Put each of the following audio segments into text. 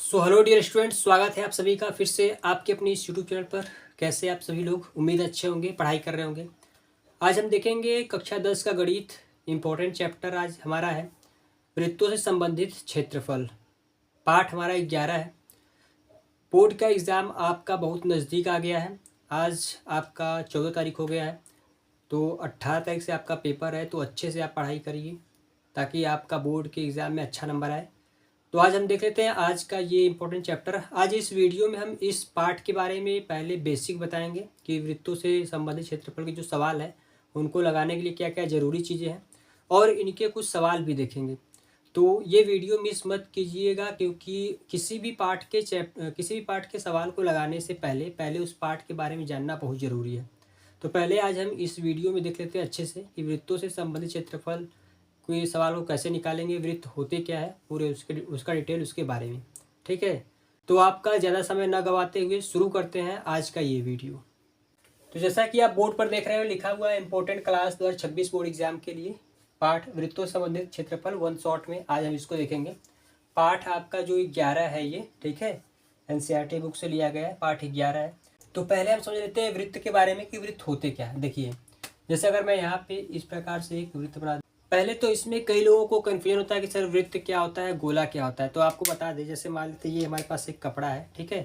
Hello dear students, स्वागत है आप सभी का फिर से आपके अपनी इस यूट्यूब चैनल पर। कैसे आप सभी लोग? उम्मीद अच्छे होंगे, पढ़ाई कर रहे होंगे। आज हम देखेंगे कक्षा 10 का गणित। इम्पोर्टेंट चैप्टर आज हमारा है वृत्तों से संबंधित क्षेत्रफल। पाठ हमारा 11 है। बोर्ड का एग्ज़ाम आपका बहुत नज़दीक आ गया है। आज आपका 14 तारीख हो गया है, तो 18 तारीख से आपका पेपर है। तो अच्छे से आप पढ़ाई करिए ताकि आपका बोर्ड के एग्ज़ाम में अच्छा नंबर आए। तो आज हम देख लेते हैं आज का ये इम्पोर्टेंट चैप्टर। आज इस वीडियो में हम इस पार्ट के बारे में पहले बेसिक बताएंगे कि वृत्तों से संबंधित क्षेत्रफल के जो सवाल है उनको लगाने के लिए क्या क्या ज़रूरी चीज़ें हैं, और इनके कुछ सवाल भी देखेंगे। तो ये वीडियो मिस मत कीजिएगा, क्योंकि किसी भी पार्ट के सवाल को लगाने से पहले पहले उस पार्ट के बारे में जानना बहुत ज़रूरी है। तो पहले आज हम इस वीडियो में देख लेते हैं अच्छे से कि वृत्तों से संबंधित क्षेत्रफल कोई सवाल को कैसे निकालेंगे, वृत्त होते क्या है, पूरे उसका डिटेल उसके बारे में। ठीक है, तो आपका ज़्यादा समय न गवाते हुए शुरू करते हैं आज का ये वीडियो। तो जैसा कि आप बोर्ड पर देख रहे हो, लिखा हुआ है इम्पोर्टेंट क्लास 2026 बोर्ड एग्जाम के लिए पाठ वृत्तों से संबंधित क्षेत्रफल वन शॉट में आज हम इसको देखेंगे। पाठ आपका जो 11 है ये, ठीक है, एनसीईआरटी बुक से लिया गया है, पाठ 11 है। तो पहले हम समझ लेते हैं वृत्त के बारे में कि वृत्त होते क्या है। देखिए, जैसे अगर मैं यहाँ पे इस प्रकार से एक वृत्त बना, पहले तो इसमें कई लोगों को कन्फ्यूजन होता है कि सर वृत्त क्या होता है, गोला क्या होता है। तो आपको बता दें, जैसे मान लेते ये हमारे पास एक कपड़ा है, ठीक है,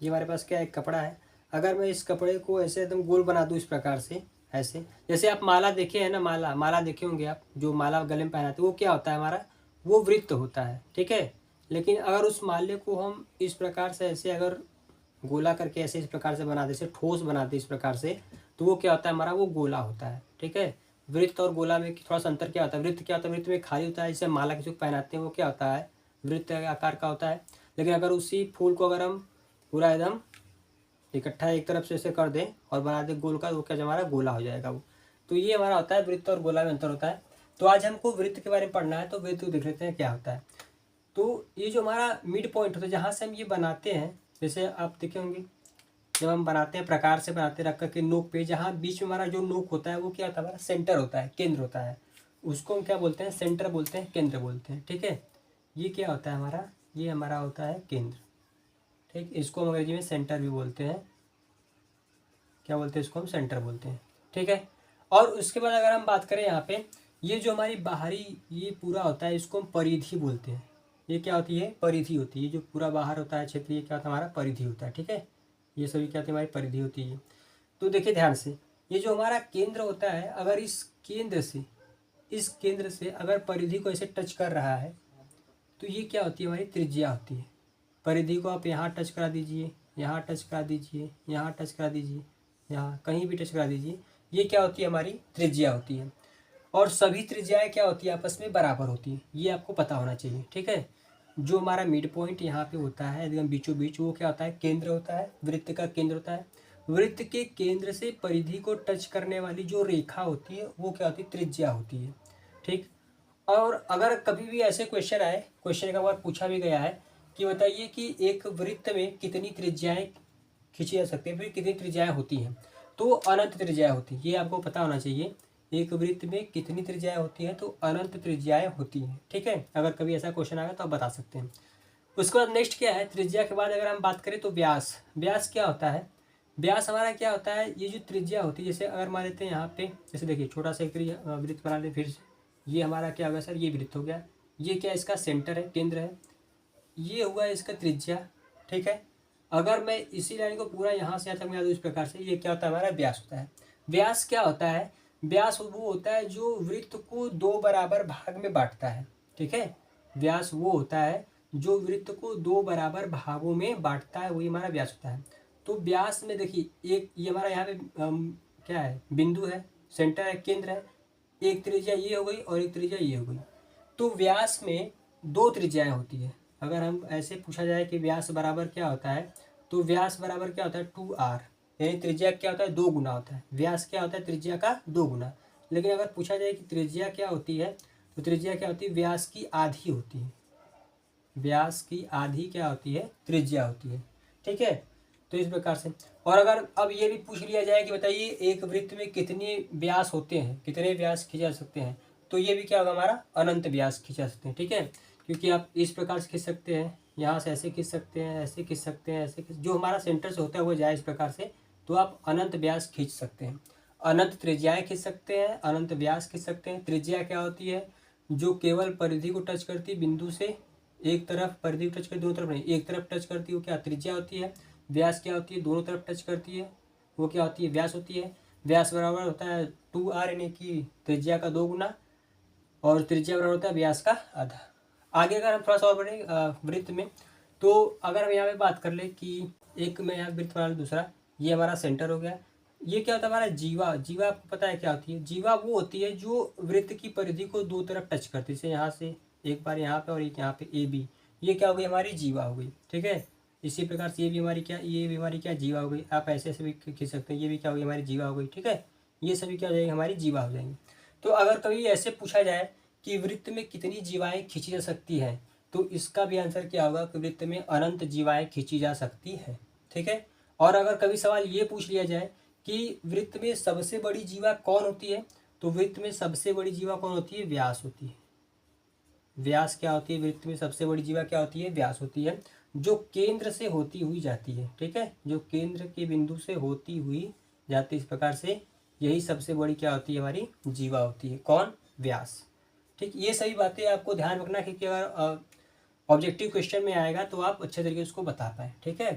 ये हमारे पास क्या एक कपड़ा है। अगर मैं इस कपड़े को ऐसे एकदम गोल बना दूँ इस प्रकार से, ऐसे जैसे आप माला देखे हैं ना, माला माला देखे होंगे आप, जो माला गले में पहनाते हैं वो क्या होता है हमारा, वो वृत्त होता है, ठीक है। लेकिन अगर उस माले को हम इस प्रकार से ऐसे अगर गोला करके ऐसे इस प्रकार से बना दे, जैसे ठोस बना दे इस प्रकार से, तो वो क्या होता है हमारा, वो गोला होता है, ठीक है। वृत्त और गोला में थोड़ा सा अंतर क्या होता है, वृत्त क्या होता है, वृत्त में खाली होता है, जैसे माला किसी को पहनाते हैं वो क्या होता है, वृत्त आकार का होता है। लेकिन अगर उसी फूल को अगर हम पूरा एकदम इकट्ठा एक तरफ से ऐसे कर दें और बना दें गोल का, तो क्या हमारा गोला हो जाएगा वो। तो ये हमारा होता है वृत्त और गोला में अंतर होता है। तो आज हमको वृत्त के बारे में पढ़ना है, तो वृत्त को देख लेते हैं क्या होता है। तो ये जो हमारा मिड पॉइंट होता है, जहाँ से हम ये बनाते हैं, जैसे आप देखे होंगे जब हम बनाते हैं प्रकार से बनाते हैं, रख करके नोक पे, जहाँ बीच में हमारा जो नोक होता है वो क्या होता है, हमारा सेंटर होता है, केंद्र होता है। उसको हम क्या बोलते हैं, सेंटर बोलते हैं, केंद्र बोलते हैं, ठीक है। ये क्या होता है हमारा, ये हमारा होता है केंद्र, ठीक। इसको हम अंग्रेजी में सेंटर भी बोलते हैं, क्या बोलते हैं इसको, हम सेंटर बोलते हैं, ठीक है। और उसके बाद अगर हम बात करें यहाँ पे, ये जो हमारी बाहरी ये पूरा होता है, इसको हम परिधि बोलते हैं। ये क्या होती है, परिधि होती है। ये जो पूरा बाहर होता है क्षेत्र, ये क्या होता है हमारा, परिधि होता है, ठीक है। ये सभी क्या होती है, हमारी परिधि होती है। तो देखिए ध्यान से, ये जो हमारा केंद्र होता है, अगर इस केंद्र से अगर परिधि को ऐसे टच कर रहा है, तो ये क्या होती है, हमारी त्रिज्या होती है। परिधि को आप यहाँ टच करा दीजिए, यहाँ टच करा दीजिए, यहाँ टच करा दीजिए, यहाँ कहीं भी टच करा दीजिए, ये क्या होती है, हमारी त्रिज्या होती है। और सभी त्रिज्याएं क्या होती है, आपस में बराबर होती है, ये आपको पता होना चाहिए, ठीक है। जो हमारा मिड पॉइंट यहाँ पे होता है एकदम बीचों बीच, वो क्या होता है, केंद्र होता है, वृत्त का केंद्र होता है। वृत्त के केंद्र से परिधि को टच करने वाली जो रेखा होती है वो क्या होती है, त्रिज्या होती है, ठीक। और अगर कभी भी ऐसे क्वेश्चन आए, क्वेश्चन का बार पूछा भी गया है कि बताइए कि एक वृत्त में कितनी त्रिज्याएं खींची जा सकती है, फिर कितनी त्रिज्याएं होती हैं, तो अनंत त्रिज्याएं होती है, ये आपको पता होना चाहिए। एक वृत्त में कितनी त्रिज्याएं होती हैं, तो अनंत त्रिज्याएं होती हैं, ठीक है। अगर कभी ऐसा क्वेश्चन आएगा तो आप बता सकते हैं। उसके बाद नेक्स्ट क्या है, त्रिज्या के बाद अगर हम बात करें तो व्यास। व्यास क्या होता है, व्यास हमारा क्या होता है, ये जो त्रिज्या होती है, जैसे अगर मान लेते हैं यहाँ पे, जैसे देखिए छोटा सा एक वृत्त बना लेते फिर से, ये हमारा क्या होगा सर, ये वृत्त हो गया। ये क्या इसका सेंटर है, केंद्र है। ये हुआ इसका त्रिज्या, ठीक है। अगर मैं इसी लाइन को पूरा यहाँ से यहाँ तक मिला दूँ इस प्रकार से, ये क्या होता है हमारा, व्यास होता है। व्यास क्या होता है, व्यास वो होता है जो वृत्त को दो बराबर भाग में बांटता है, ठीक है। व्यास वो होता है जो वृत्त को दो बराबर भागों में बांटता है, वही हमारा व्यास होता है। तो व्यास में देखिए, एक ये हमारा यहाँ पे क्या है, बिंदु है, सेंटर है, केंद्र है। एक त्रिज्या ये हो गई और एक त्रिज्या ये हो गई। तो व्यास में दो त्रिज्याएं होती है। अगर हम ऐसे पूछा जाए कि व्यास बराबर क्या होता है, तो व्यास बराबर क्या होता है, 2r, यानी त्रिज्या क्या होता है, दो गुना होता है। व्यास क्या होता है, त्रिज्या का दो गुना। लेकिन अगर पूछा जाए कि त्रिज्या क्या होती है, तो त्रिज्या क्या होती है, व्यास की आधी होती है। व्यास की आधी क्या होती है, त्रिज्या होती है, ठीक है। तो इस प्रकार से, और अगर अब ये भी पूछ लिया जाए कि बताइए एक वृत्त में कितने व्यास होते हैं, कितने व्यास खींचे जा सकते हैं, तो ये भी क्या होगा हमारा, अनंत व्यास खींचे जा सकते हैं, ठीक है। क्योंकि आप इस प्रकार से खींच सकते हैं, यहाँ से ऐसे खींच सकते हैं, ऐसे खींच सकते हैं, ऐसे खींच, जो हमारा सेंटर से होता है वो जाए इस प्रकार से, तो आप अनंत व्यास खींच सकते हैं, अनंत त्रिज्याएं खींच सकते हैं, अनंत व्यास खींच सकते हैं। त्रिज्या क्या होती है? जो केवल परिधि को टच करती है, बिंदु से एक तरफ परिधि को टच करती, दोनों तरफ नहीं, एक तरफ टच करती है, वो क्या त्रिज्या होती है। व्यास क्या होती है? दोनों तरफ टच करती है, वो क्या होती है? व्यास होती है। व्यास बराबर होता है 2r, यानी कि त्रिज्या का 2 गुना, और त्रिज्या बराबर होता है व्यास का आधा। आगे अगर हम थोड़ा सा और बढ़े वृत्त में, तो अगर हम यहाँ पे बात कर ले कि एक मैं यहाँ वृत्त बना लूँ, दूसरा ये हमारा सेंटर हो गया। ये क्या होता है? हमारा जीवा। जीवा आपको पता है क्या होती है? जीवा वो होती है जो वृत्त की परिधि को दो तरफ टच करती है, जैसे यहाँ से एक बार यहाँ पे और एक यहाँ पे ए बी, ये क्या हो गई? हमारी जीवा हो गई। ठीक है, इसी प्रकार से ये भी हमारी क्या, ये भी हमारी क्या, जीवा हो गई। आप ऐसे ऐसे भी खींच सकते हैं, ये भी क्या हो गई? हमारी जीवा हो गई। ठीक है, ये सभी क्या हो जाएगी? हमारी जीवा हो जाएंगी। तो अगर कभी ऐसे पूछा जाए कि वृत्त में कितनी जीवाएं खींची जा सकती हैं, तो इसका भी आंसर क्या होगा? कि वृत्त में अनंत जीवाएं खींची जा सकती हैं। ठीक है, और अगर कभी सवाल ये पूछ लिया जाए कि वृत्त में सबसे बड़ी जीवा कौन होती है, तो वृत्त में सबसे बड़ी जीवा कौन होती है? व्यास होती है। व्यास क्या होती है? वृत्त में सबसे बड़ी जीवा क्या होती है? व्यास होती है, जो केंद्र से होती हुई जाती है। ठीक है, जो केंद्र के बिंदु से होती हुई जाती है, इस प्रकार से यही सबसे बड़ी क्या होती है? हमारी जीवा होती है। कौन? व्यास। ठीक, ये सभी बातें आपको ध्यान रखना है कि अगर ऑब्जेक्टिव क्वेश्चन में आएगा तो आप अच्छे तरीके से उसको बता पाए। ठीक है,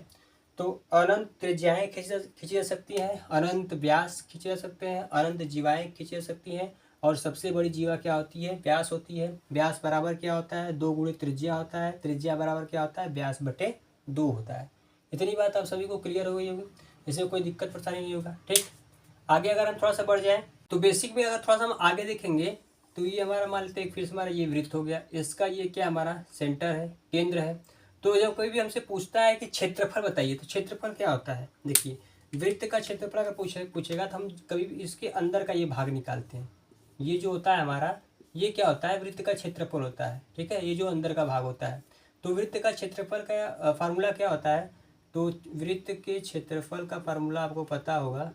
तो अनंत त्रिज्याएं खींची जा सकती हैं, अनंत व्यास खींचे जा सकते हैं, अनंत जीवाएं खींची जा सकती हैं, और सबसे बड़ी जीवा क्या होती है? व्यास होती है। व्यास बराबर क्या होता है? 2 गुणे त्रिज्या होता है। त्रिज्या बराबर क्या होता है? व्यास बटे 2 होता है। इतनी बात आप सभी को क्लियर हो गई होगी, इसमें कोई दिक्कत परेशानी नहीं होगा। ठीक, आगे अगर हम थोड़ा सा बढ़ जाएं तो बेसिक में अगर थोड़ा सा हम आगे देखेंगे तो ये हमारा मान लेते हैं फिर से हमारा ये वृत्त हो गया, इसका ये क्या हमारा सेंटर है, केंद्र है। तो जब कोई भी हमसे पूछता है कि क्षेत्रफल बताइए, तो क्षेत्रफल क्या होता है? देखिए, वृत्त का क्षेत्रफल अगर पूछेगा तो हम कभी भी इसके अंदर का ये भाग निकालते हैं। ये जो होता है हमारा, ये क्या होता है? वृत्त का क्षेत्रफल होता है। ठीक है, ये जो अंदर का भाग होता है। तो वृत्त का क्षेत्रफल का फार्मूला क्या होता है? तो वृत्त के क्षेत्रफल का फार्मूला आपको पता होगा,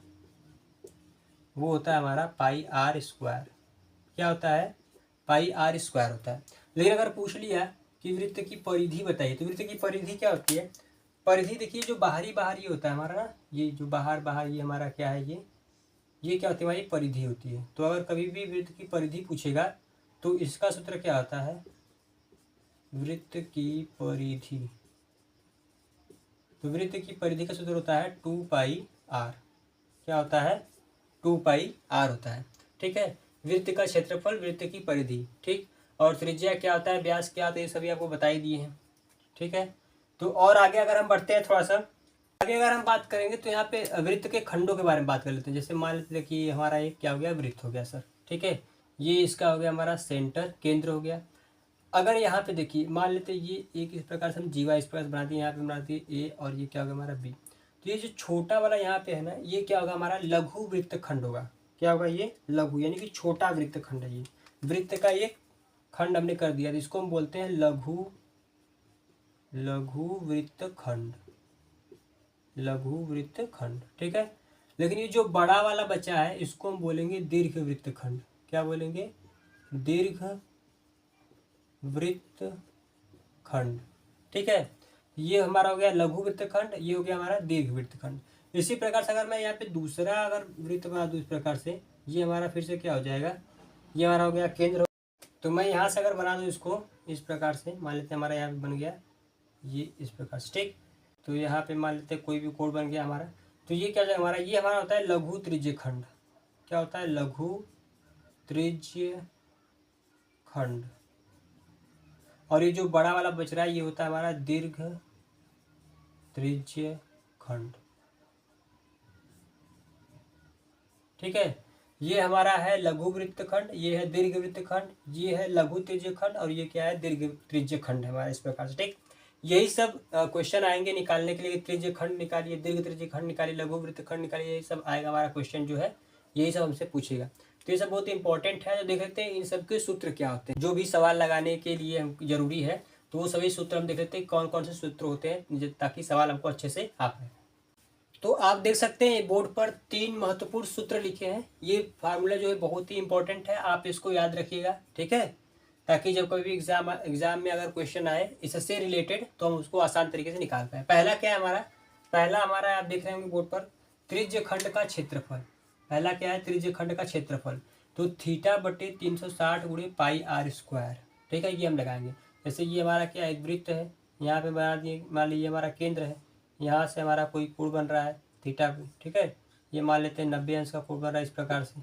वो होता है हमारा पाई आर स्क्वायर। क्या होता है? पाई आर स्क्वायर होता है। लेकिन अगर पूछ लिया कि वृत्त की परिधि बताइए, तो वृत्त की परिधि क्या होती है? परिधि देखिए, जो बाहरी बाहरी होता है हमारा ना, ये जो बाहर बाहर ये हमारा क्या है, ये क्या होती है? हमारी परिधि होती है। तो अगर कभी भी वृत्त की परिधि पूछेगा तो इसका सूत्र क्या होता है? वृत्त की परिधि, तो वृत्त की परिधि का सूत्र होता है 2 पाई आर। क्या होता है? 2 पाई आर होता है। ठीक है, वृत्त का क्षेत्रफल, वृत्त की परिधि। ठीक, और त्रिज्या क्या होता है, व्यास क्या होता है, ये सभी आपको बता ही दिए हैं। ठीक है, तो और आगे अगर हम बढ़ते हैं थोड़ा सा आगे अगर हम बात करेंगे तो यहाँ पे वृत्त के खंडों के बारे में बात कर लेते हैं। जैसे मान लेते हैं कि हमारा एक क्या हो गया? वृत्त हो गया सर। ठीक है, ये इसका हो गया हमारा सेंटर, केंद्र हो गया। अगर यहाँ पे देखिए, मान लेते हैं ये एक इस प्रकार से हम जीवा इस प्रकार से बनाते हैं, यहाँ पे बनाते हैं ए, और ये क्या होगा? हमारा बी। तो ये जो छोटा वाला यहाँ पे है ना, ये क्या होगा? हमारा लघु वृत्त खंड होगा। क्या होगा? ये लघु, यानी कि छोटा वृत्त खंड है। ये वृत्त का एक खंड हमने कर दिया, तो इसको हम बोलते हैं लघु वृत्त खंड, लघु वृत्त खंड। ठीक है, लेकिन ये जो बड़ा वाला बचा है इसको हम बोलेंगे दीर्घ वृत्त खंड। क्या बोलेंगे? दीर्घ वृत्त खंड। ठीक है, ये हमारा हो गया लघु वृत्त खंड, ये हो गया हमारा दीर्घ वृत्त खंड। इसी प्रकार से अगर मैं यहाँ पे दूसरा अगर वृत्त बना दूँ इस प्रकार से, ये हमारा फिर से क्या हो जाएगा? ये हमारा हो गया केंद्र। तो मैं यहाँ से अगर बना दूँ इसको इस प्रकार से, मान लेते हैं हमारा यहाँ पे बन गया ये इस प्रकार से। ठीक, तो यहाँ पे मान लेते हैं कोई भी कोड बन गया हमारा, तो ये क्या हो जाएगा हमारा? ये हमारा होता है लघु त्रिज्य खंड। क्या होता है? लघु त्रिज्य खंड। और ये जो बड़ा वाला बच रहा है ये होता है हमारा दीर्घ त्रिज्य खंड। ठीक है, ये हमारा है लघु वृत्त खंड, ये है दीर्घ वृत्त खंड, ये है लघु त्रिज्य खंड, और ये क्या है? दीर्घ त्रिज्य खंड है हमारा, इस प्रकार से। ठीक, यही सब क्वेश्चन आएंगे निकालने के लिए। त्रिज्य खंड निकालिए, दीर्घ त्रिज्य खंड निकालिए, लघु वृत्त खंड निकालिए, यही सब आएगा हमारा क्वेश्चन जो है, यही सब हमसे पूछेगा। तो ये सब बहुत इंपॉर्टेंट है। तो देख लेते हैं इन सबके सूत्र क्या होते हैं, जो भी सवाल लगाने के लिए हम जरूरी है, तो वो सभी सूत्र हम देख लेते हैं कौन कौन से सूत्र होते हैं, ताकि सवाल हमको अच्छे से आ पाए। तो आप देख सकते हैं बोर्ड पर 3 महत्वपूर्ण सूत्र लिखे हैं। ये फार्मूला जो है बहुत ही इंपॉर्टेंट है, आप इसको याद रखिएगा। ठीक है, ताकि जब कोई भी एग्जाम में अगर क्वेश्चन आए इससे रिलेटेड तो हम उसको आसान तरीके से निकाल पाए। पहला क्या है हमारा, पहला हमारा आप देख रहे होंगे बोर्ड पर, त्रिज्य खंड का क्षेत्रफल। पहला क्या है, त्रिज्य खंड का क्षेत्रफल। तो थीटा बटे 360 गुणे पाई आर स्क्वायर, ठीक है, ये हम लगाएंगे। जैसे ये हमारा क्या एक वृत्त है, यहाँ पे बना दिए, मान लीजिए हमारा केंद्र है, यहाँ से हमारा कोई कोण बन रहा है थीटा पे, ठीक है, ये मान लेते हैं 90 अंश का कोण बन रहा है इस प्रकार से।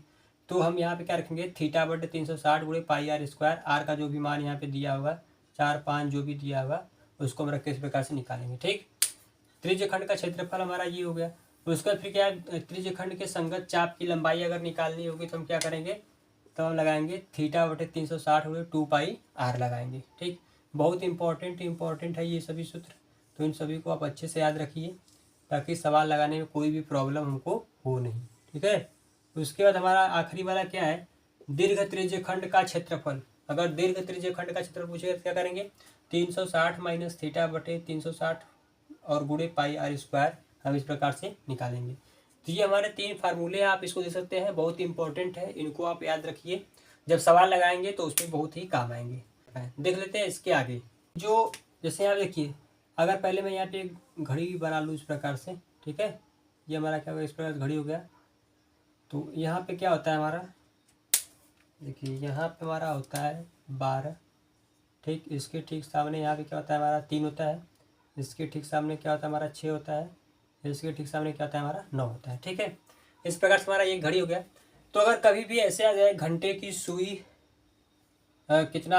तो हम यहाँ पे क्या रखेंगे, थीटा बटे 360 गुणे पाई आर स्क्वायर, आर का जो भी मान यहाँ पे दिया होगा 4 5 जो भी दिया होगा उसको हम रख के इस प्रकार से निकालेंगे। ठीक, त्रिज्य खंड का क्षेत्रफल हमारा ये हो गया। उसके बाद फिर क्या है, त्रिज्य खंड के संगत चाप की लंबाई अगर निकालनी होगी तो हम क्या करेंगे, तो हम लगाएंगे थीटा बटे 360 गुणे 2 पाई आर लगाएंगे। ठीक, बहुत इंपॉर्टेंट है ये सभी सूत्र, तो इन सभी को आप अच्छे से याद रखिए ताकि सवाल लगाने में कोई भी प्रॉब्लम हमको हो नहीं। ठीक है, उसके बाद हमारा आखिरी वाला क्या है, दीर्घ त्रिज्य खंड का क्षेत्रफल। अगर दीर्घ त्रिज्य खंड का क्षेत्रफल पूछेगा तो क्या करेंगे, 360 माइनस थीटा बटे 360 और गुणे पाई आर स्क्वायर हम इस प्रकार से निकालेंगे। तो ये हमारे 3 फार्मूले आप इसको दे सकते हैं, बहुत इंपॉर्टेंट है, इनको आप याद रखिए, जब सवाल लगाएंगे तो उसमें बहुत ही काम आएंगे। देख लेते हैं इसके आगे, जो जैसे यहाँ देखिए, अगर पहले मैं यहाँ पे एक घड़ी बना लूँ इस प्रकार से, ठीक है, ये हमारा क्या होगा, इस प्रकार घड़ी हो गया। तो यहाँ पे क्या होता है हमारा, देखिए यहाँ पे हमारा होता है 12, ठीक, इसके ठीक सामने यहाँ पे क्या होता है हमारा 3 होता है, इसके ठीक सामने क्या होता है हमारा 6 होता है, इसके ठीक सामने क्या होता है हमारा 9 होता है। ठीक है, इस प्रकार से हमारा ये घड़ी हो गया। तो अगर कभी भी ऐसे आ जाए घंटे की सुई कितना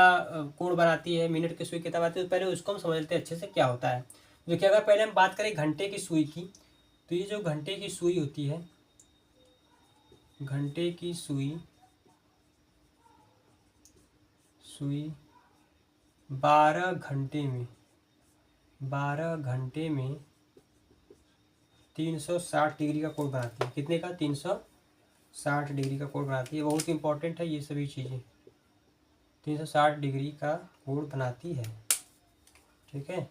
कोण बनाती है, मिनट की सुई कितना बनाती है, तो पहले उसको हम समझ लेते हैं अच्छे से क्या होता है। देखिए अगर पहले हम बात करें घंटे की सुई की, तो ये जो घंटे की सुई होती है, घंटे की सुई 12 घंटे में 360 डिग्री का कोण बनाती है। कितने का, 360 डिग्री का कोण बनाती है। बहुत इंपॉर्टेंट है ये सभी चीज़ें, 360 डिग्री का कोण बनाती है। ठीक है,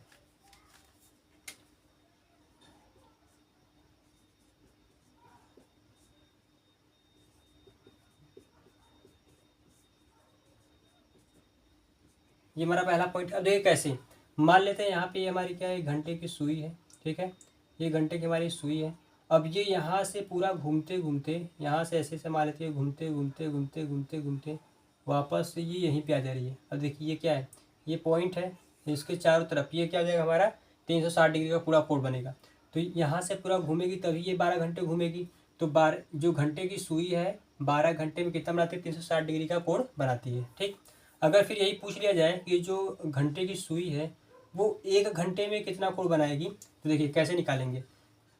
ये हमारा पहला पॉइंट। अब देखिए कैसे, मान लेते हैं यहाँ पे ये हमारी क्या है, घंटे की सुई है, ठीक है, ये घंटे की हमारी सुई है। अब ये यहाँ से पूरा घूमते घूमते, यहाँ से ऐसे से मान लेते हैं, घूमते घूमते घूमते घूमते घूमते वापस से ये यहीं पे आ जा रही है। अब देखिए ये क्या है, ये पॉइंट है, इसके चारों तरफ ये क्या हो जाएगा हमारा 360 डिग्री का पूरा कोण बनेगा। तो यहाँ से पूरा घूमेगी तभी ये 12 घंटे घूमेगी। तो 12 जो घंटे की सुई है 12 घंटे में कितना बनाती है, 360 डिग्री का कोण बनाती है। ठीक, अगर फिर यही पूछ लिया जाए कि जो घंटे की सुई है वो 1 घंटे में कितना कोण बनाएगी, तो देखिए कैसे निकालेंगे।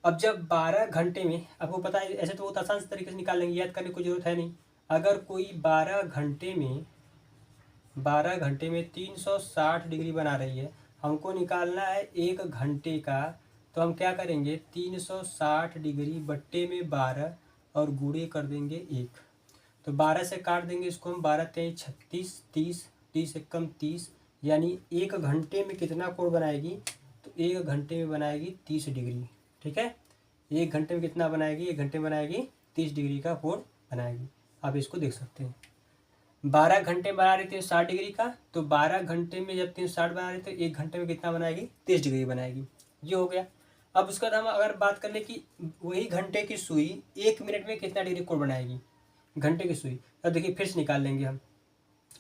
अब जब 12 घंटे में, आपको पता है ऐसे तो बहुत आसान से तरीके से निकाल लेंगे, याद करने की कोई ज़रूरत है नहीं। अगर कोई 12 घंटे में 360 डिग्री बना रही है, हमको निकालना है 1 घंटे का, तो हम क्या करेंगे, 360 डिग्री बट्टे में 12 और गुणे कर देंगे 1। तो 12 से काट देंगे इसको हम, 12 तेईस 36, 30, 30 एकम 30, यानी 1 घंटे में कितना कोण बनाएगी, तो 1 घंटे में बनाएगी 30 डिग्री। ठीक है, 1 घंटे में कितना बनाएगी, 1 घंटे में बनाएगी 30 डिग्री का कोण बनाएगी। आप इसको देख सकते हैं, 12 घंटे में बना रही थी 60 डिग्री का, तो 12 घंटे में जब 360 बना रही तो 1 घंटे में कितना बनाएगी, 30 डिग्री बनाएगी। ये हो गया। अब उसके बाद हम अगर बात कर ले कि वही घंटे की सुई 1 मिनट में कितना डिग्री कोण बनाएगी, घंटे की सुई, अब देखिए फिर से निकाल लेंगे हम,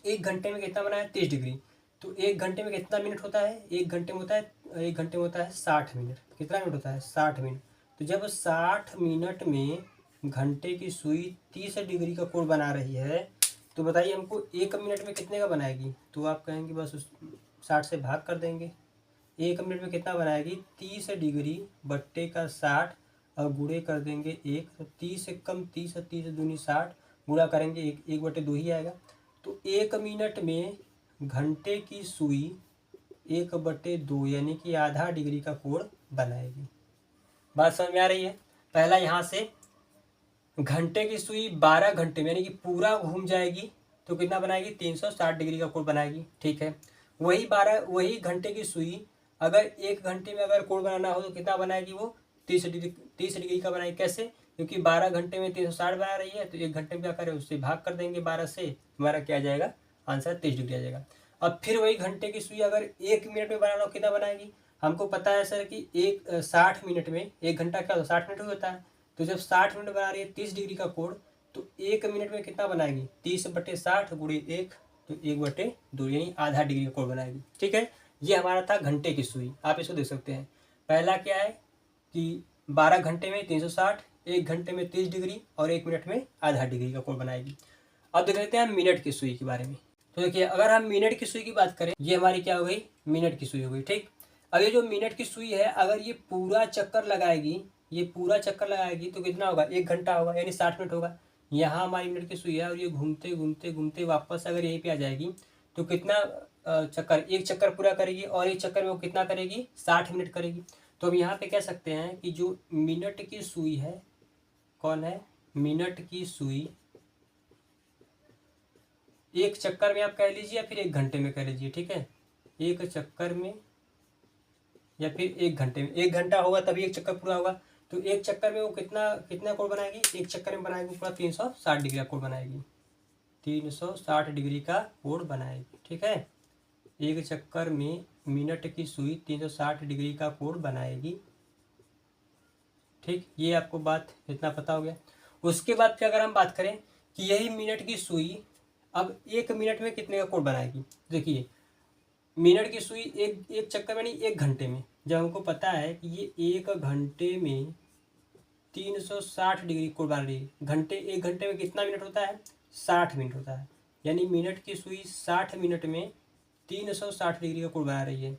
1 घंटे में कितना बनाया 30 डिग्री, तो 1 घंटे में कितना मिनट होता है, 1 घंटे में होता है 60 मिनट। कितना मिनट होता है, 60 मिनट। तो जब 60 मिनट में घंटे की सुई 30 डिग्री का कोण बना रही है, तो बताइए हमको 1 मिनट में कितने का बनाएगी, तो आप कहेंगे बस 60 से भाग कर देंगे। 1 मिनट में कितना बनाएगी, 30 डिग्री बट्टे का 60 और गुणे कर देंगे 1, तो 30 एकम 30 और 30 दूनी 60, गुणा करेंगे 1 बटे 2 ही आएगा। तो 1 मिनट में घंटे की सुई 1 बटे 2 यानी कि आधा डिग्री का कोण बनाएगी। बात समझ में आ रही है। पहला यहाँ से घंटे की सुई 12 घंटे में यानी कि पूरा घूम जाएगी तो कितना बनाएगी, 360 डिग्री का कोण बनाएगी। ठीक है, वही घंटे की सुई अगर 1 घंटे में अगर कोण बनाना हो तो कितना बनाएगी, वो 30 डिग्री का बनाएगी। कैसे, क्योंकि 12 घंटे में 360 बना रही है, तो 1 घंटे में क्या करें, उससे भाग कर देंगे 12 से, हमारा क्या आ जाएगा आंसर 30 डिग्री आ जाएगा। अब फिर वही घंटे की सुई अगर 1 मिनट में बनाना हो कितना बनाएगी? हमको पता है सर कि 60 मिनट में 1 घंटा क्या होता है, 60 मिनट ही होता है। तो जब 60 मिनट बना रही है 30 डिग्री का कोण, तो 1 मिनट में कितना बनाएगी? 30/60 गुणे 1, तो 1/2 यानी आधा डिग्री का कोण बनाएगी। ठीक है, ये हमारा था घंटे की सुई। आप इसको देख सकते हैं। पहला क्या है कि 12 घंटे में 360, 1 घंटे में 30 डिग्री और 1 मिनट में आधा डिग्री का कोण बनाएगी। अब देख लेते हैं मिनट की सुई के बारे में। तो देखिए, अगर हम मिनट की सुई की बात करें, ये हमारी क्या हो गई? मिनट की सुई हो गई। ठीक, अब ये जो मिनट की सुई है, अगर ये पूरा चक्कर लगाएगी, ये पूरा चक्कर लगाएगी तो कितना होगा? 1 घंटा होगा, यानी 60 मिनट होगा। यहाँ हमारी मिनट की सुई है और ये घूमते घूमते घूमते वापस अगर यहीं पे आ जाएगी तो कितना चक्कर? एक चक्कर पूरा करेगी और एक चक्कर में वो कितना करेगी? 60 मिनट करेगी। तो हम यहाँ पे कह सकते हैं कि जो मिनट की सुई है, कौन है? मिनट की सुई एक चक्कर में आप कह लीजिए या फिर 1 घंटे में कह लीजिए। ठीक है, एक चक्कर में या फिर 1 घंटे में। 1 घंटा होगा तभी एक चक्कर पूरा होगा। तो एक चक्कर में वो कितना कितना कोण बनाएगी? एक चक्कर में बनाएगी पूरा 360 डिग्री का कोण बनाएगी। 360 डिग्री का कोण बनाएगी। ठीक है, एक चक्कर में मिनट की सुई 360 डिग्री का कोण बनाएगी। ठीक, ये आपको बात इतना पता हो गया। उसके बाद फिर अगर हम बात करें कि यही मिनट की सुई अब 1 मिनट में कितने का कोण बनाएगी? देखिए, मिनट की सुई एक चक्कर में नहीं, 1 घंटे में। जब हमको पता है कि ये 1 घंटे में 360 डिग्री कोण बना रही है। घंटे 1 घंटे में कितना मिनट होता है? 60 मिनट होता है। यानी मिनट की सुई 60 मिनट में 360 डिग्री का कोण बना रही है।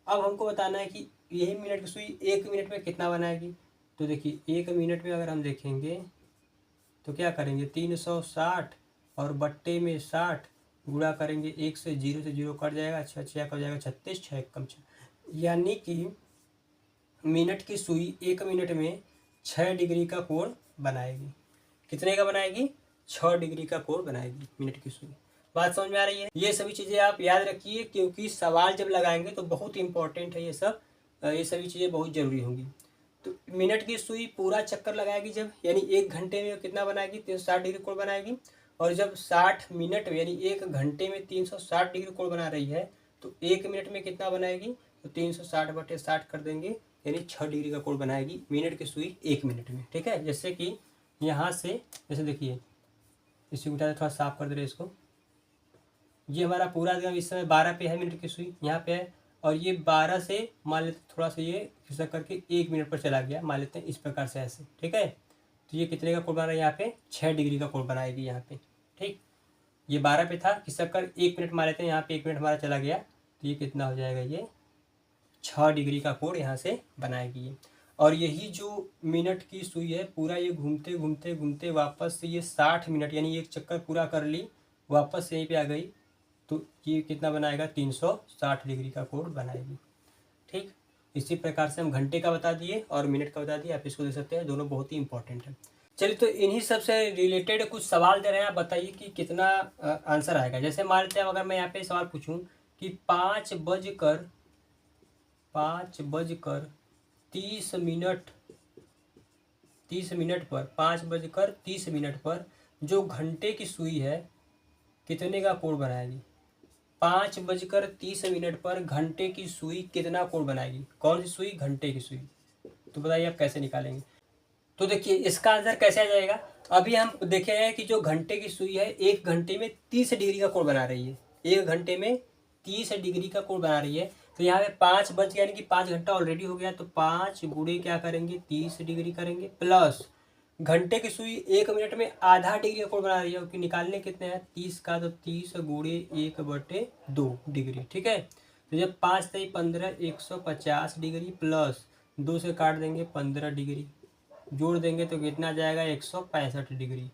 अब हमको बताना है कि यही मिनट की सुई 1 मिनट में कितना बनाएगी। तो देखिए, 1 मिनट में अगर हम देखेंगे तो क्या करेंगे? 360 और बट्टे में 60 गुणा करेंगे 1 से, 0 से 0 कट जाएगा, 6 कट जाएगा 36, 6 कम 6, यानी कि मिनट की सुई 1 मिनट में 6 डिग्री का कोण बनाएगी। कितने का बनाएगी? 6 डिग्री का कोण बनाएगी मिनट की सुई। बात समझ में आ रही है? ये सभी चीज़ें आप याद रखिए, क्योंकि सवाल जब लगाएंगे तो बहुत इंपॉर्टेंट है ये सब। ये सभी चीज़ें बहुत ज़रूरी होंगी। तो मिनट की सुई पूरा चक्कर लगाएगी जब, यानी 1 घंटे में कितना बनाएगी? 360 डिग्री कोण बनाएगी। और जब 60 मिनट में यानी 1 घंटे में 360 डिग्री कोण बना रही है, तो 1 मिनट में कितना बनाएगी? तो 360/60 कर देंगे, यानी 6 डिग्री का कोण बनाएगी मिनट की सुई 1 मिनट में। ठीक है, जैसे कि यहाँ से, जैसे देखिए, इसी को थोड़ा साफ कर दे रहे इसको। ये हमारा पूरा दिन इस समय 12 पे है मिनट की सुई, यहाँ पे है। और ये 12 से मान लेते थोड़ा सा ये खिसक करके 1 मिनट पर चला गया, मान लेते हैं इस प्रकार से ऐसे। ठीक है, तो ये कितने का कोण बना रहा है? यहाँ पे 6 डिग्री का कोण बनाएगी यहाँ पे। ठीक, ये 12 पे था, खिसक कर 1 मिनट मान लेते हैं, यहाँ पे 1 मिनट हमारा चला गया, तो ये कितना हो जाएगा? ये 6 डिग्री का कोण यहाँ से बनाएगी ये। और यही जो मिनट की सुई है, पूरा ये घूमते घूमते घूमते वापस से ये 60 मिनट यानी एक चक्कर पूरा कर ली, वापस यहीं पे आ गई, तो ये कितना बनाएगा? 360 डिग्री का कोण बनाएगी। ठीक, इसी प्रकार से हम घंटे का बता दिए और मिनट का बता दिए, आप इसको दे सकते हैं, दोनों बहुत ही इंपॉर्टेंट है। चलिए, तो इन्हीं सब से रिलेटेड कुछ सवाल दे रहे हैं, आप बताइए कि कितना आंसर आएगा। जैसे मान लेते हैं, अगर मैं यहाँ पे सवाल पूछूं कि 5:30 पर 5:30 पर जो घंटे की सुई है कितने का कोण बनाएगी? 5:30 पर घंटे की सुई कितना कोण बनाएगी? कौन सी सुई? घंटे की सुई। तो बताइए आप कैसे निकालेंगे? तो देखिए, इसका आंसर कैसे आ जाएगा? अभी हम देखे हैं कि जो घंटे की सुई है 1 घंटे में 30 डिग्री का कोण बना रही है। 1 घंटे में 30 डिग्री का कोण बना रही है। तो यहाँ पे 5 बज गया, यानी कि 5 घंटा ऑलरेडी हो गया, तो 5 गुणे क्या करेंगे? 30 डिग्री करेंगे, प्लस घंटे की सुई 1 मिनट में आधा डिग्री का कोण बना रही है, क्योंकि निकालने कितने हैं? 30 का, तो 30 गुणे 1/2 डिग्री। ठीक है, तो जब 5 से 15, 150 डिग्री, प्लस 2 से काट देंगे 15 डिग्री, जोड़ देंगे तो कितना जाएगा? 165 डिग्री।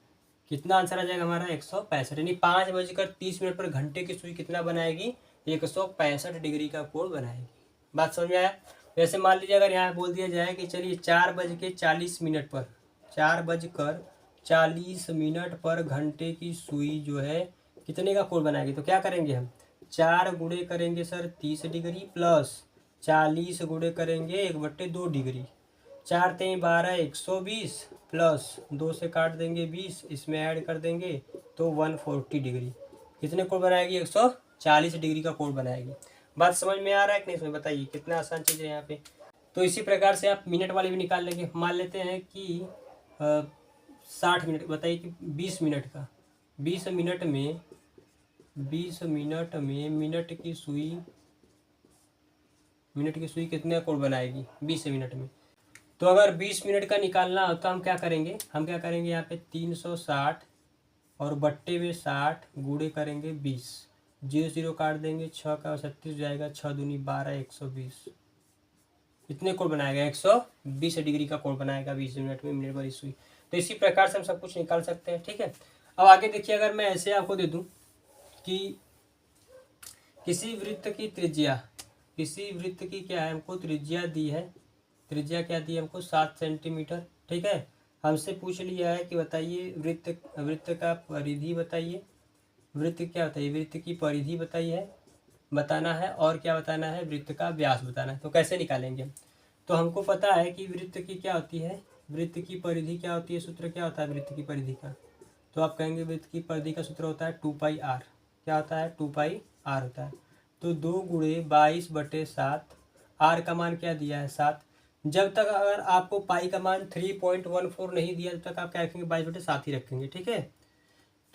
कितना आंसर आ जाएगा हमारा? 165, यानी 5:30 पर घंटे की सुई कितना बनाएगी? 165 डिग्री का कोण बनाएगी। बात समझ में आया? वैसे मान लीजिए अगर यहाँ बोल दिया जाए कि चलिए 4:40 पर 4:40 पर घंटे की सुई जो है कितने का कोण बनाएगी, तो क्या करेंगे हम? 4 गुणे करेंगे सर 30 डिग्री, प्लस 40 गुणे करेंगे 1/2 डिग्री। 4 3 12, 120, प्लस 2 से काट देंगे 20, इसमें ऐड कर देंगे तो 140 डिग्री। कितने कोण बनाएगी, 140 डिग्री का कोण बनाएगी। बात समझ में आ रहा है कि नहीं समझ, बताइए कितना आसान चीज़ है यहाँ पे। तो इसी प्रकार से आप मिनट वाले भी निकाल लेंगे। मान लेते हैं कि 60 मिनट, बताइए कि 20 मिनट का, 20 मिनट में 20 मिनट में मिनट की सुई कितने कोण बनाएगी 20 मिनट में। तो अगर 20 मिनट का निकालना हो तो हम क्या करेंगे, यहाँ पे 360 और बट्टे में 60 गुणे करेंगे 20, 0 0 काट देंगे, 6 का 36 जाएगा, 6 दूनी 12, 120। कितने कोण बनाएगा, 120 डिग्री का कोण बनाएगा 20 मिनट में मिनट वाली सुई। तो इसी प्रकार से हम सब कुछ निकाल सकते हैं। ठीक है, अब आगे देखिए, अगर मैं ऐसे आपको दे दूं कि किसी वृत्त की क्या है, हमको त्रिज्या दी है, त्रिज्या क्या दी है हमको, 7 सेंटीमीटर। ठीक है, हमसे पूछ लिया है कि बताइए वृत्त का परिधि बताइए, वृत्त क्या बताइए, वृत्त की परिधि बताइए बताना है, और क्या बताना है, वृत्त का व्यास बताना है। तो कैसे निकालेंगे, तो हमको पता है कि वृत्त की क्या होती है, वृत्त की परिधि क्या होती है, सूत्र क्या होता है वृत्त की परिधि का, तो आप कहेंगे वृत्त की परिधि का सूत्र होता है 2πr। क्या होता है, 2πr होता है। तो 2 गुणे 22/7, आर का मान क्या दिया है 7। जब तक अगर आपको पाई का मान 3.14 नहीं दिया, तब तक आप क्या रखेंगे, 22/7 ही रखेंगे। ठीक है,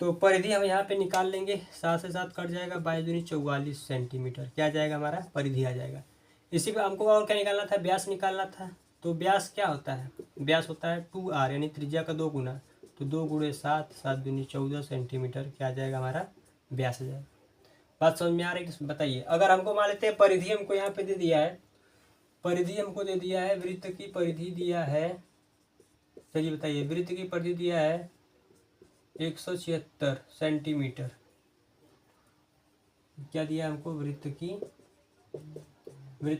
तो परिधि हम यहाँ पे निकाल लेंगे, 7 से 7 कट जाएगा, 22 दूनी 44 सेंटीमीटर, क्या आ जाएगा हमारा, परिधि आ जाएगा। इसी पे हमको और क्या निकालना था, व्यास निकालना था। तो व्यास क्या होता है, व्यास होता है 2r, यानी त्रिज्या का 2 गुना। तो 2 गुणे 7, 7 दूनी 14 सेंटीमीटर, क्या आ जाएगा हमारा, व्यास आ जाएगा। बात समझ में आ रही है, बताइए। अगर हमको मान लेते हैं परिधि हमको यहाँ पे दे दिया है, परिधि हमको दे दिया है, वृत्त की परिधि दिया है, चलिए बताइए, वृत्त की परिधि दिया है 176 सेंटीमीटर। क्या दिया हमको, वृत्त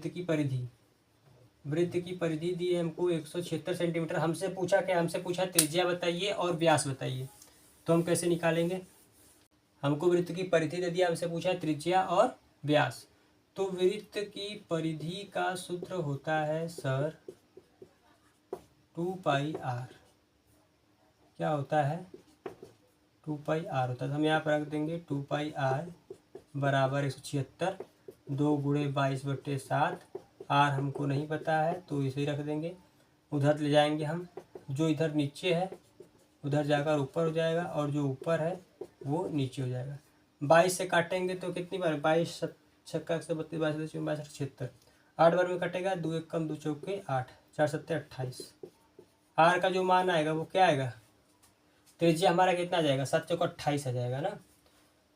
की परिधि दी है हमको 176 सेंटीमीटर। हमसे पूछा क्या, हमसे पूछा त्रिज्या बताइए और व्यास बताइए। तो हम कैसे निकालेंगे, हमको वृत्त की परिधि दे दिया, हमसे पूछा त्रिज्या और व्यास। तो वृत्त की परिधि का सूत्र होता है सर 2πr। क्या होता है, 2πr होता है। तो हम यहाँ पर रख देंगे 2πr बराबर 176, 2 गुणे 22/7, आर हमको नहीं पता है तो इसे ही रख देंगे। उधर ले जाएंगे हम, जो इधर नीचे है उधर जाकर ऊपर हो जाएगा, और जो ऊपर है वो नीचे हो जाएगा। 22 से काटेंगे तो कितनी बार, 22 छक्का 132, 22 76, 8 बार में कटेगा, 2 1 कम 2 चौके 8, 4 7 28। आर का जो मान आएगा वो क्या आएगा, त्रिज्या हमारा कितना आ जाएगा, 7 चौका 28 आ जाएगा ना,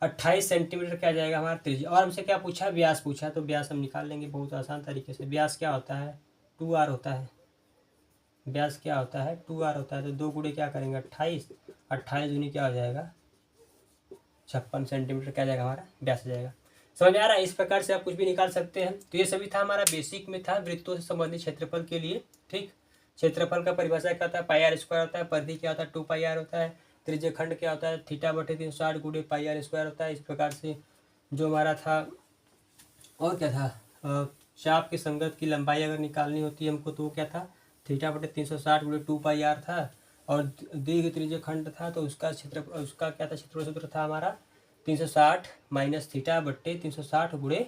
28 सेंटीमीटर क्या जाएगा हमारा त्रिज्या। और हमसे क्या पूछा, व्यास पूछा, तो व्यास हम निकाल लेंगे बहुत आसान तरीके से। व्यास क्या होता है, 2r होता है। व्यास क्या होता है, 2r होता है। तो 2 गुणे क्या करेंगे 28, 28 दूनी क्या हो जाएगा 56 सेंटीमीटर, क्या जाएगा हमारा व्यास आ जाएगा। समझ में आ रहा है, इस प्रकार से आप कुछ भी निकाल सकते हैं। तो ये सभी था हमारा बेसिक में था वृत्तों से संबंधित क्षेत्रफल के लिए। ठीक, क्षेत्रफल का परिभाषा क्या होता है, πr² होता है, परिधि क्या होता है 2πr होता है, त्रिज्य खंड क्या होता है θ/360 गुणे πr² होता है। इस प्रकार से जो हमारा था, और क्या था, चाप के संगत की लंबाई अगर निकालनी होती है हमको तो क्या था, θ/360 गुणे 2πr था, और दीर्घ त्रिज्य खंड था तो उसका क्या था, क्षेत्रफल सूत्र था हमारा 360 माइनस θ/360 गुणे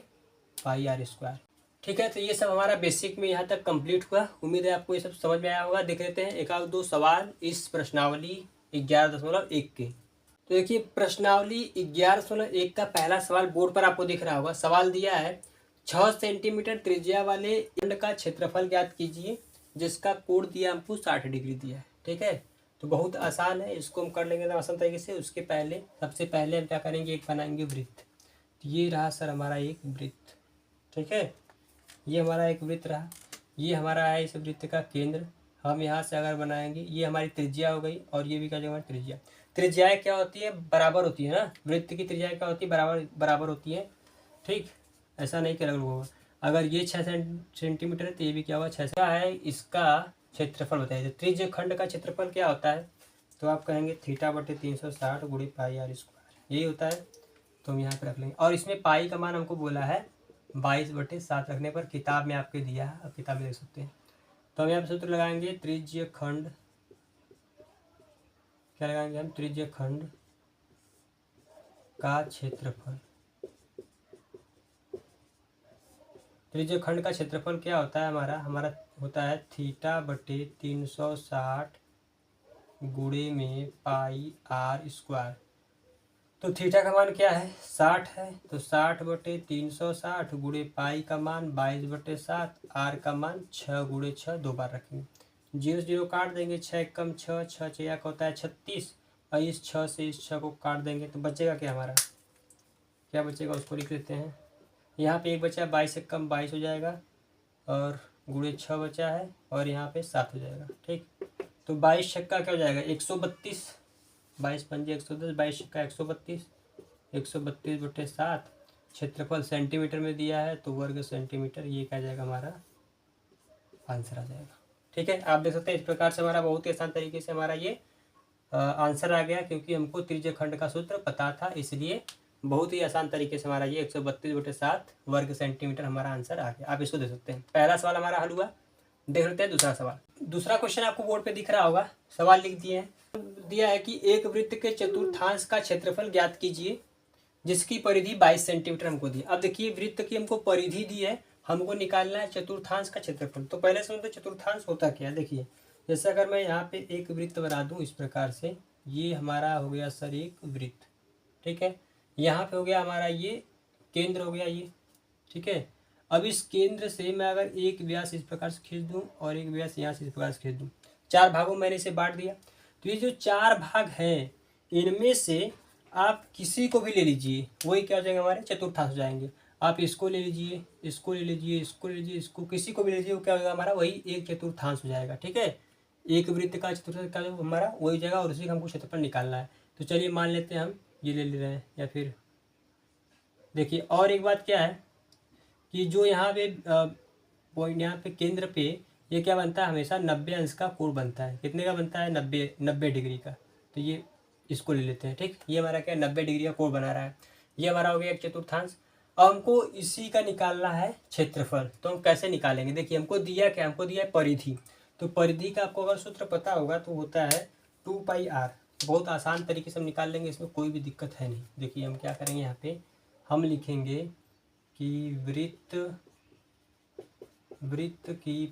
πr²। ठीक है, तो ये सब हमारा बेसिक में यहाँ तक कंप्लीट हुआ। उम्मीद है आपको ये सब समझ में आया होगा। देख लेते हैं एक आध दो सवाल इस प्रश्नावली 11.1 के। तो देखिए, प्रश्नावली 11.1 का पहला सवाल बोर्ड पर आपको दिख रहा होगा। सवाल दिया है 6 सेंटीमीटर त्रिज्या वाले खंड का क्षेत्रफल ज्ञात कीजिए जिसका कोण दिया हमको 60 डिग्री दिया है। ठीक है, तो बहुत आसान है, इसको हम कर लेंगे आसान तरीके से। उसके पहले सबसे पहले हम क्या करेंगे, एक बनाएंगे वृत्त। तो ये रहा सर हमारा एक वृत्त। ठीक है, ये हमारा एक वृत्त रहा, ये हमारा है इस वृत्त का केंद्र। हम यहाँ से अगर बनाएंगे, ये हमारी त्रिज्या हो गई, और ये भी क्या हमारी त्रिज्या। त्रिज्याएं क्या होती है, बराबर होती है ना, वृत्त की त्रिज्याएं क्या होती है, बराबर होती है। ठीक, ऐसा नहीं कि अलग होगा। अगर ये 6 सेंटीमीटर है तो ये भी क्या होगा 6 है। इसका क्षेत्रफल बताइए। तो त्रिज्य खंड का क्षेत्रफल क्या होता है, तो आप कहेंगे θ/360 गुणे πr², यही होता है। तो हम यहाँ पे रख लेंगे, और इसमें पाई का मान हमको बोला है 22/7 रखने पर, किताब में आपके दिया है, आप किताब में देख सकते हैं। तो हम यहाँ पे सूत्र लगाएंगे त्रिज्य खंड, क्या लगाएंगे हम, त्रिज्य खंड का क्षेत्रफल। त्रिज्य खंड का क्षेत्रफल क्या होता है हमारा होता है थीटा बटे 360 गुणे में पाई आर स्क्वायर। तो थीटा का मान क्या है 60 है, तो 60 बटे 360 गुणे पाई का मान 22/7, आर का मान 6 गुणे 6 दो बार रखेंगे, 0 से 0 काट देंगे, 6 कम 6, 6 6 का होता है 36, और इस 6 से इस 6 को काट देंगे तो बचेगा क्या हमारा, क्या बचेगा उसको लिख लेते हैं। यहाँ पे 1 बचा, 22 से कम 22 हो जाएगा, और गुणे 6 बचा है, और यहाँ पे 7 हो जाएगा। ठीक, तो 22 छक्का क्या हो जाएगा 132, 22 पंजे 110, 22 छक्का 132, 132/7। क्षेत्रफल सेंटीमीटर में दिया है तो वर्ग सेंटीमीटर, ये क्या जाएगा हमारा आंसर आ जाएगा। ठीक है, आप देख सकते हैं इस प्रकार से हमारा बहुत ही आसान तरीके से हमारा ये आंसर आ गया, क्योंकि हमको त्रिज्य खंड का सूत्र पता था, इसलिए बहुत ही आसान तरीके से हमारा ये 132/7 वर्ग सेंटीमीटर हमारा आंसर आ गया। आप इसको देख सकते हैं। पहला सवाल हमारा हल हुआ। देख लेते हैं दूसरा सवाल। दूसरा क्वेश्चन आपको बोर्ड पे दिख रहा होगा, सवाल लिख दिए हैं। दिया है कि एक वृत्त के चतुर्थांश का क्षेत्रफल ज्ञात कीजिए जिसकी परिधि 22 सेंटीमीटर हमको दी। अब देखिए वृत्त की हमको परिधि दी है, हमको निकालना है चतुर्थांश का क्षेत्रफल। तो पहले समझते चतुर्थांश होता क्या है। देखिए जैसे अगर मैं यहाँ पे एक वृत्त बना दूं इस प्रकार से, ये हमारा हो गया सर एक वृत्त। ठीक है, यहाँ पे हो गया हमारा ये केंद्र हो गया ये। ठीक है, अब इस केंद्र से मैं अगर एक व्यास इस प्रकार से खींच दूं और एक व्यास यहाँ से इस प्रकार से खींच दूं, 4 भागों में मैंने इसे बांट दिया। तो ये जो 4 भाग हैं इनमें से आप किसी को भी ले लीजिए, वही क्या हो जाएंगे हमारे चतुर्थांश हो जाएंगे। आप इसको ले लीजिए, इसको ले लीजिए, इसको ले लीजिए, इसको किसी को भी ले लीजिए, वो क्या होगा हमारा वही एक चतुर्थांश हो जाएगा। ठीक है, एक वृत्त का चतुर्थांश क्या हमारा वही जगह, और उसी का हमको क्षेत्रफल निकालना है। तो चलिए मान लेते हैं हम ये ले रहे हैं, या फिर देखिए और एक बात क्या है कि जो यहाँ पे पॉइंट यहाँ पे केंद्र पे ये क्या बनता है हमेशा 90 अंश का कोण बनता है। कितने का बनता है 90 डिग्री का। तो ये इसको ले लेते हैं। ठीक, ये हमारा क्या 90 डिग्री का कोण बना रहा है। ये हमारा हो गया एक चतुर्थांश। अब हमको इसी का निकालना है क्षेत्रफल। तो हम कैसे निकालेंगे, देखिए हमको दिया क्या, हमको दिया है परिधि। तो परिधि का आपको अगर सूत्र पता होगा तो होता है 2πr। बहुत आसान तरीके से हम निकाल लेंगे, इसमें कोई भी दिक्कत है नहीं। देखिए हम क्या करेंगे, यहाँ पे हम लिखेंगे कि वृत्त की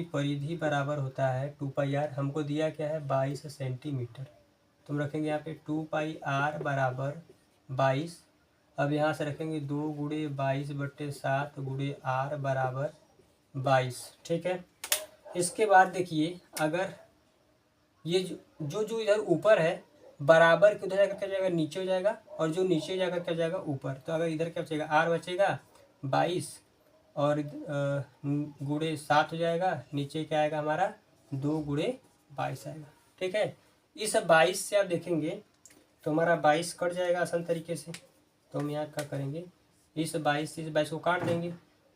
परिधि बराबर होता है 2πr। हमको दिया क्या है 22 सेंटीमीटर। तो हम रखेंगे यहाँ पे 2πr बराबर 22। अब यहाँ से रखेंगे 2 गुणे 22/7 गुणे r बराबर 22। ठीक है, इसके बाद देखिए अगर ये जो इधर ऊपर है बराबर के उधर जाकर क्या जाएगा नीचे हो जाएगा, और जो नीचे जाकर क्या जाएगा ऊपर। तो अगर इधर क्या बचेगा r बचेगा 22 और गुणे 7 हो जाएगा, नीचे क्या आएगा हमारा 2 गुणे 22 आएगा। ठीक है, इस 22 से आप देखेंगे तो हमारा 22 कट जाएगा आसान तरीके से। तो हम यहाँ क्या करेंगे, इस 22 से इस 22 को काट देंगे,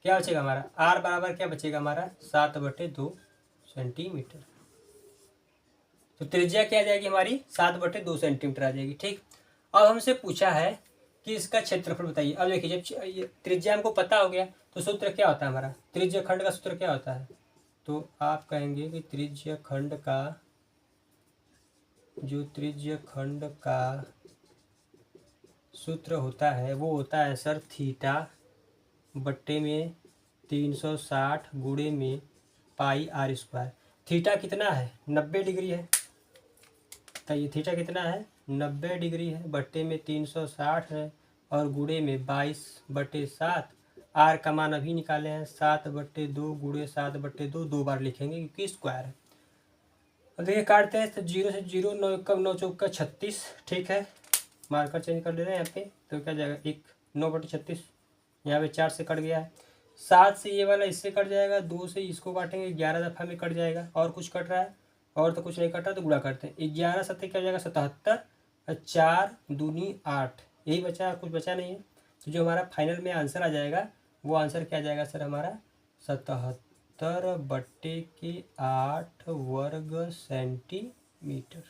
क्या बचेगा हमारा r बराबर क्या बचेगा हमारा 7/2 सेंटीमीटर। तो त्रिज्या क्या आ जाएगी हमारी 7/2 सेंटीमीटर आ जाएगी। ठीक, अब हमसे पूछा है कि इसका क्षेत्रफल बताइए। अब देखिए जब त्रिज्या हमको पता हो गया तो सूत्र क्या होता है हमारा, त्रिज्य खंड का सूत्र क्या होता है। तो आप कहेंगे कि त्रिज्य खंड का सूत्र होता है वो होता है सर थीटा बट्टे में 360 गुणे में पाई r स्क्वायर। थीटा कितना है 90 डिग्री है। तो ये थीटा कितना है 90 डिग्री है, बट्टे में 360 है, और गुणे में 22/7। आर का मान अभी निकाले हैं 7/2 गुणे 7/2, 2 बार लिखेंगे क्योंकि स्क्वायर है। अब देखिए काटते हैं तो 0 से 0, 9 कम 9 चौका 36। ठीक है, मार्कर चेंज कर दे रहे हैं यहाँ पे, तो क्या जाएगा 9/36। यहाँ पे 4 से कट गया है, 7 से ये वाला इससे कट जाएगा, 2 से इसको काटेंगे 11 दफ़ा में कट जाएगा। और कुछ कट रहा है और तो कुछ नहीं कट रहा, तो गुणा करते हैं 11 7 क्या हो जाएगा 77, 4 दूनी 8, यही बचा, कुछ बचा नहीं है। तो जो हमारा फाइनल में आंसर आ जाएगा वो आंसर क्या जाएगा सर हमारा 77/8 वर्ग सेंटीमीटर।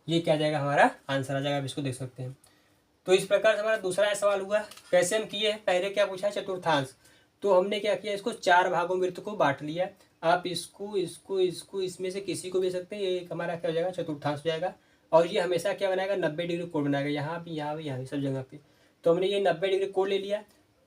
ये क्या जाएगा हमारा आंसर आ जाएगा। आप इसको देख सकते हैं। तो इस प्रकार से हमारा दूसरा सवाल हुआ। कैसे हम किए, पहले क्या पूछा है चतुर्थांश, तो हमने क्या किया इसको 4 भागों में वृत्त को बांट लिया। आप इसको इसको इसको इसमें से किसी को भी दे सकते हैं। ये एक हमारा क्या हो जाएगा, चतुर्थांश हो जाएगा। और ये हमेशा क्या बनाएगा, 90 डिग्री कोण बनाएगा, यहाँ भी यहाँ भी यहाँ भी सब जगह पे। तो हमने ये 90 डिग्री कोण ले लिया।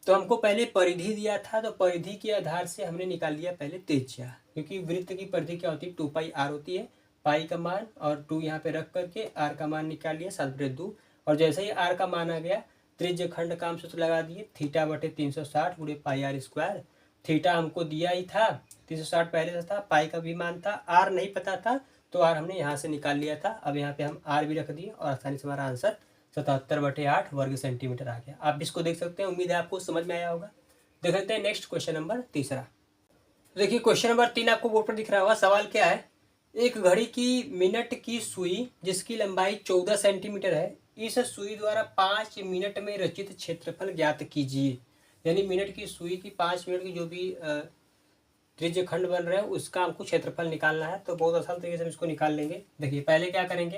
तो हमको पहले परिधि दिया था, तो परिधि के आधार से हमने निकाल लिया पहले त्रिज्या, क्योंकि वृत्त की परिधि क्या होती है, 2πr होती है। पाई का मान और 2 यहाँ पे रख करके r का मान निकाल लिया 7/2। और जैसे ही r का मान आ गया, त्रिज्य खंड का हम सूत्र लगा दिए, θ/360 गुणे πr²। थीटा हमको दिया ही था, 360 पहले से था, पाई का भी मान था, r नहीं पता था तो r हमने यहाँ से निकाल लिया था। अब यहाँ पे हम r भी रख दिए और आसानी से हमारा आंसर 77/8 वर्ग सेंटीमीटर आ गया। आप इसको देख सकते हैं। उम्मीद है आपको समझ में आया होगा। देख लेते हैं नेक्स्ट क्वेश्चन नंबर 3। देखिए क्वेश्चन नंबर 3 आपको बोर्ड पर दिख रहा होगा। सवाल क्या है, एक घड़ी की मिनट की सुई जिसकी लंबाई 14 सेंटीमीटर है, इस सुई द्वारा 5 मिनट में रचित क्षेत्रफल ज्ञात कीजिए। यानी मिनट की सुई की 5 मिनट की जो भी त्रिज्य खंड बन रहा है उसका हमको क्षेत्रफल निकालना है। तो बहुत आसान तरीके से हम इसको निकाल लेंगे। देखिए पहले क्या करेंगे,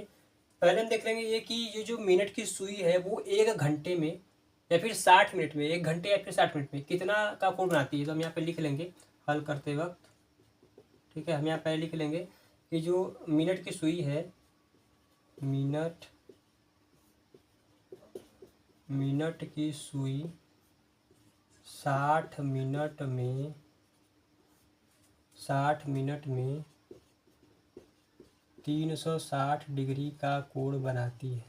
पहले हम देख लेंगे ये कि ये जो मिनट की सुई है वो 1 घंटे में या फिर 60 मिनट में, 1 घंटे या फिर 60 मिनट में कितना का कोण बनाती है। तो हम यहाँ पे लिख लेंगे हल करते वक्त, ठीक है। हम यहाँ पहले लिख लेंगे कि जो मिनट की सुई है, मिनट की सुई 60 मिनट में 360 डिग्री का कोण बनाती है।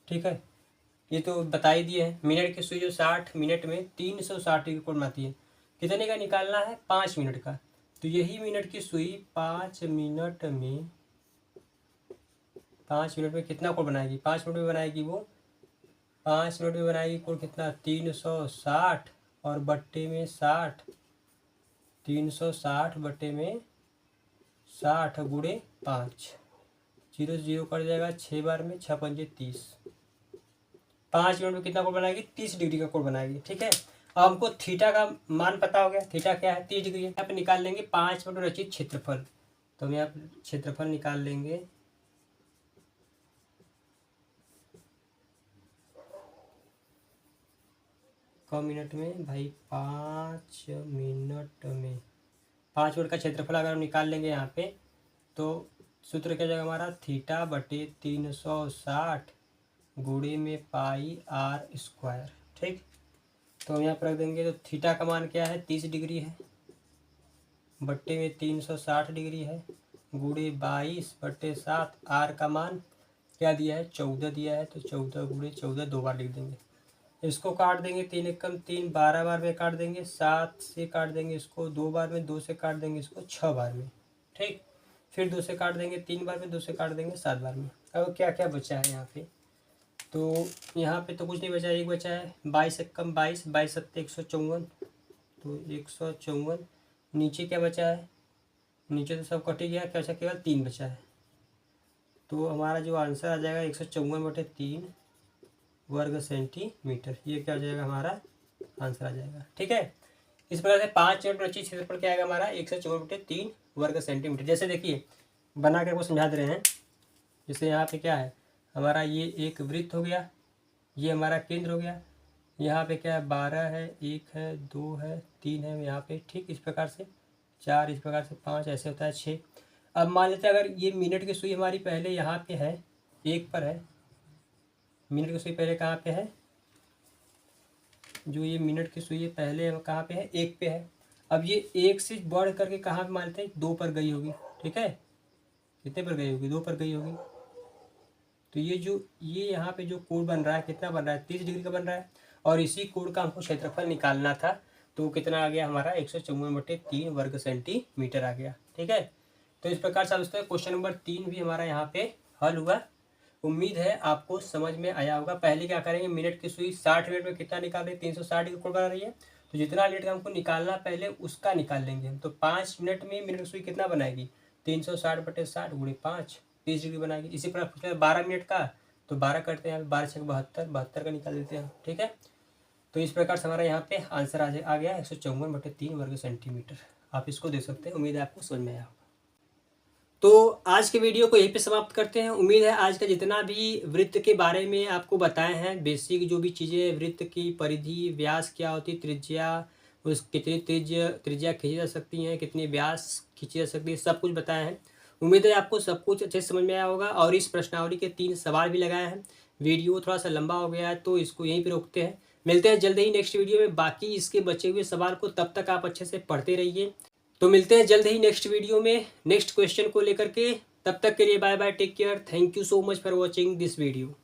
ठीक है, ये तो बता ही दिए हैं। मिनट की सुई जो 60 मिनट में 360 डिग्री कोण बनाती है, कितने का निकालना है, 5 मिनट का। तो यही मिनट की सुई 5 मिनट में कितना कोण बनाएगी, 5 मिनट में बनाएगी वो 5 मिनट में बनाएगी कोण कितना, 360 और बट्टे में 60, 360 बट्टे में 60 गुणे 5, 0 0 कट जाएगा 6 बार में, 6 पंजे 30। 5 मिनट में कितना कोण बनाएगी, 30 डिग्री का कोण बनाएगी। ठीक है, अब हमको थीटा का मान पता हो गया, थीटा क्या है, 30 डिग्री है। यहाँ पे निकाल लेंगे 5 मिनट में रचित क्षेत्रफल। तो हम यहाँ पे क्षेत्रफल निकाल लेंगे, कम मिनट में भाई, 5 मिनट में 5 मिनट का क्षेत्रफल अगर हम निकाल लेंगे यहाँ पे, तो सूत्र क्या जाएगा हमारा, θ/360 गुणे में πr²। ठीक, तो हम यहाँ पर रख देंगे। तो थीटा का मान क्या है, 30 डिग्री है, बट्टे में 360 डिग्री है, गुणे 22/7। आर का मान क्या दिया है, 14 दिया है। तो 14 गुणे 14 2 बार लिख देंगे। इसको काट देंगे, 3 एकम 3, 12 बार में काट देंगे, 7 से काट देंगे इसको 2 बार में, 2 से काट देंगे इसको 6 बार में। ठीक, फिर 2 से काट देंगे 3 बार में, 2 से काट देंगे 7 बार में। अब क्या क्या बचा है यहाँ पे, तो यहाँ पे तो कुछ नहीं बचा है, एक बचा है 22 एकम 22, 22 सत्ते 154, तो 154। नीचे क्या बचा है, नीचे तो सब कट ही गया, क्या बचा, केवल 3 बचा है। तो हमारा जो आंसर आ जाएगा 154/3 वर्ग सेंटीमीटर। ये क्या हो जाएगा, हमारा आंसर आ जाएगा। ठीक है, इस प्रकार से 5 मिनट रचित क्षेत्रफल क्या आएगा हमारा, 154/3 वर्ग सेंटीमीटर। जैसे देखिए बना कर वो समझा दे रहे हैं। जैसे यहाँ पे क्या है हमारा, ये एक वृत्त हो गया, ये हमारा केंद्र हो गया। यहाँ पे क्या है, 12 है, 1 है, 2 है, 3 है यहाँ पे। ठीक, इस प्रकार से 4, इस प्रकार से 5, ऐसे होता है 6। अब मान लेते हैं अगर ये मिनट की सुई हमारी पहले यहाँ पे है, 1 पर है। मिनट की सुई पहले कहाँ पे है, जो ये मिनट की सुई पहले कहाँ पे है, 1 पे है। अब ये 1 से बढ़ करके कहाँ पे मानते हैं, 2 पर गई होगी। ठीक है, कितने पर गई होगी, 2 पर गई होगी। तो ये यहाँ पे जो कोण बन रहा है, कितना बन रहा है, 30 डिग्री का बन रहा है। और इसी कोण का हमको क्षेत्रफल निकालना था। तो कितना आ गया हमारा, 154/3 वर्ग सेंटीमीटर आ गया। ठीक है, तो इस प्रकार से दोस्तों क्वेश्चन नंबर 3 भी हमारा यहाँ पे हल हुआ। उम्मीद है आपको समझ में आया होगा। पहले क्या करेंगे, मिनट की सुई 60 मिनट में कितना निकाल रही है, 360 डिग्री कोण बना रही है। तो जितना मिनट का हमको निकालना पहले उसका निकाल लेंगे हम। तो 5 मिनट में मिनट की सुई कितना बनाएगी, 360/60 गुणे 5, 30 डिग्री बनाएगी। इसी प्रकार पूछा है 12 मिनट का, तो 12 करते हैं, 12 6 72, 72 का निकाल देते हैं। ठीक है, तो इस प्रकार से हमारा यहाँ पे आंसर आ गया 154/3 वर्ग सेंटीमीटर। आप इसको देख सकते हैं। उम्मीद है आपको समझ में आया होगा। तो आज के वीडियो को यहीं पे समाप्त करते हैं। उम्मीद है आज का जितना भी वृत्त के बारे में आपको बताए हैं, बेसिक जो भी चीज़ें, वृत्त की परिधि, व्यास क्या होती है, त्रिज्या, उस कितनी त्रिज्या खींची जा सकती हैं, कितनी व्यास खींची जा सकती है, सब कुछ बताया है। उम्मीद है आपको सब कुछ अच्छे से समझ में आया होगा। और इस प्रश्नावली के 3 सवाल भी लगाए हैं। वीडियो थोड़ा सा लंबा हो गया है तो इसको यहीं पे रोकते हैं। मिलते हैं जल्द ही नेक्स्ट वीडियो में। बाकी इसके बचे हुए सवाल को तब तक आप अच्छे से पढ़ते रहिए। तो मिलते हैं जल्द ही नेक्स्ट वीडियो में नेक्स्ट क्वेश्चन को लेकर के। तब तक के लिए bye bye, take care, thank you so much for watching this video.